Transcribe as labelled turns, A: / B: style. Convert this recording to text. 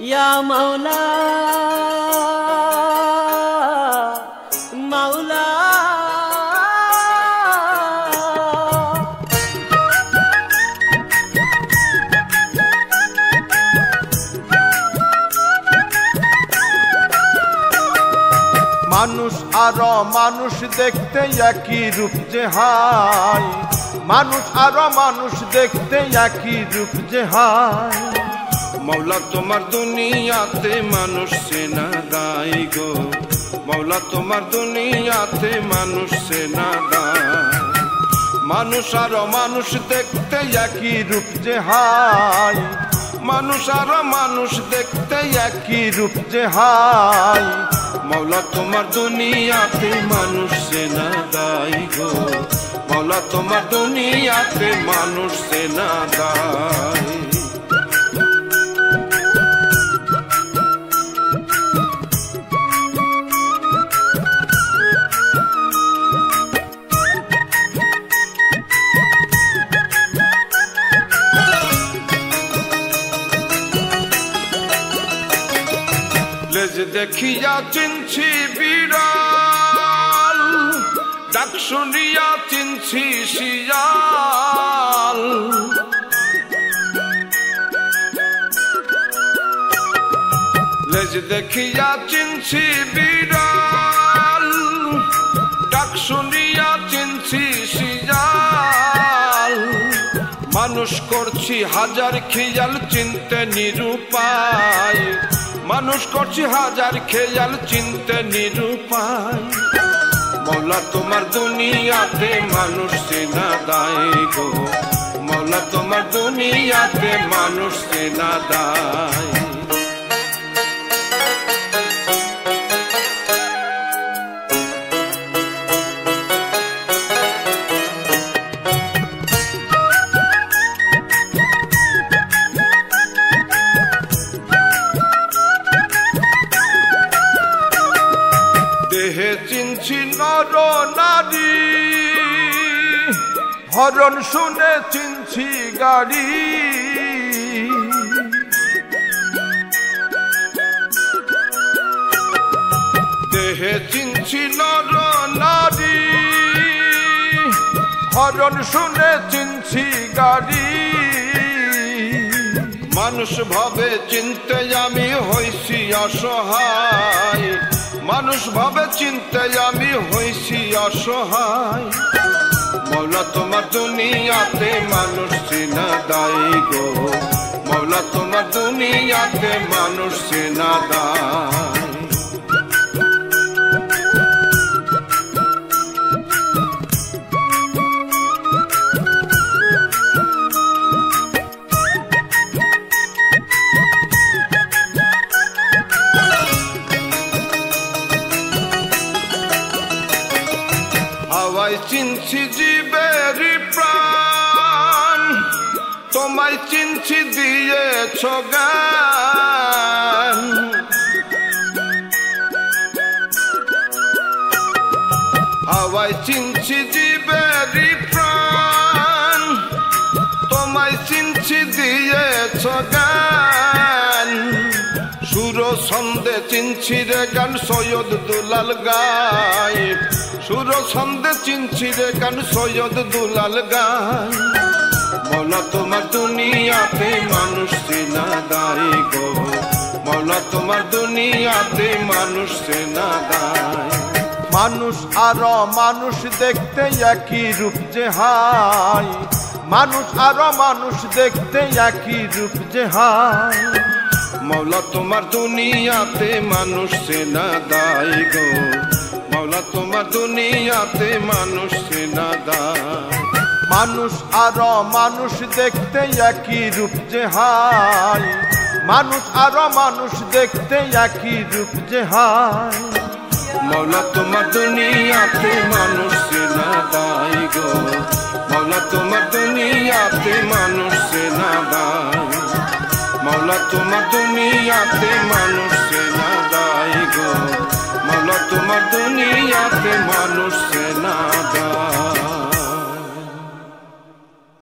A: या मौला मौला
B: মানুষ আর মানুষ দেখতে একই রূপ যে হায়, মানুষ আর মানুষ দেখতে একই রূপ যে হায়।
C: मौला तुम्हार दुनियाते मानुष से ना दाई गो, मौला तुम्हार दुनियाते मानुष से ना दाई। मानुष और मानुष देखते
B: একই রূপ যে হায়,
C: मानुष और मानुष देखते
B: একই রূপ যে হায়।
C: मौला तुम्हार दुनियाते मानुष से ना दाई गो, मौला तुम्हार दुनियाते मानुष से ना दाई। देखिया चिंची बिराल, डाक सुनिया चिंची शियाल। लेज देखिया चिंची बिराल, डाक सुनिया चिंची शियाल। मानुष करछि हाजार खियाल चिनते निरुपाय, मानुष करछि हाजार खेयाल चिनते निरुपाय। मौला तुम्हार दुनियाते मानुष से ना दाई गो, मौला तुम्हार दुनियाते मानुष से ना दाई। চিনছি নর নারী,
B: হরণ শুনে চিনছি গাড়ি।
C: দেহে চিনছি নর নারী,
B: হরণ শুনে চিনছি গাড়ি।
C: মানুষ ভাবে চিনতে আমি হইছি অসহায়, মানুষ ভাবে চিনতে আমি হইছি অসহায়। মৌলা তোমার দুনিয়াতে মানুষ চেনা দাই গো, মৌলা তোমার দুনিয়াতে মানুষ চেনা দাই। হাওয়ায় চিনছি জীবের প্রাণ, তোমায় চিনছি দিয়েছ গান। হাওয়ায় চিনছি জীবের প্রাণ, তোমায় চিনছি দিয়েছ গান। সুর ছন্দে চিনছি রে গান সৈয়দ দুলাল গায়, সুর ছন্দে চিনছি রে গান সৈয়দ দুলাল গায়। মৌলা তোমার দুনিয়াতে মানুষ চেনা দাই গো, মৌলা তোমার দুনিয়াতে মানুষ চেনা দাই।
B: মানুষ আর মানুষ দেখতে একই রূপ যে হায়, মানুষ আর মানুষ দেখতে একই রূপ যে হায়।
C: মৌলা তোমার দুনিয়াতে মানুষ চেনা দাই গো, মৌলা তোমার দুনিয়াতে মানুষ চেনা দাই।
B: মানুষ আর মানুষ দেখতে একই রূপ যে হায়, মানুষ আর মানুষ দেখতে একই রূপ যে হায়।
C: মৌলা তোমার দুনিয়াতে মানুষ চেনা দাই গো, মৌলা তোমার দুনিয়াতে মানুষ চেনা দাই। মৌলা তোমার দুনিয়াতে মানুষ চেনা দাই গো, মৌলা তোমার দুনিয়াতে মানুষ চেনা দাই।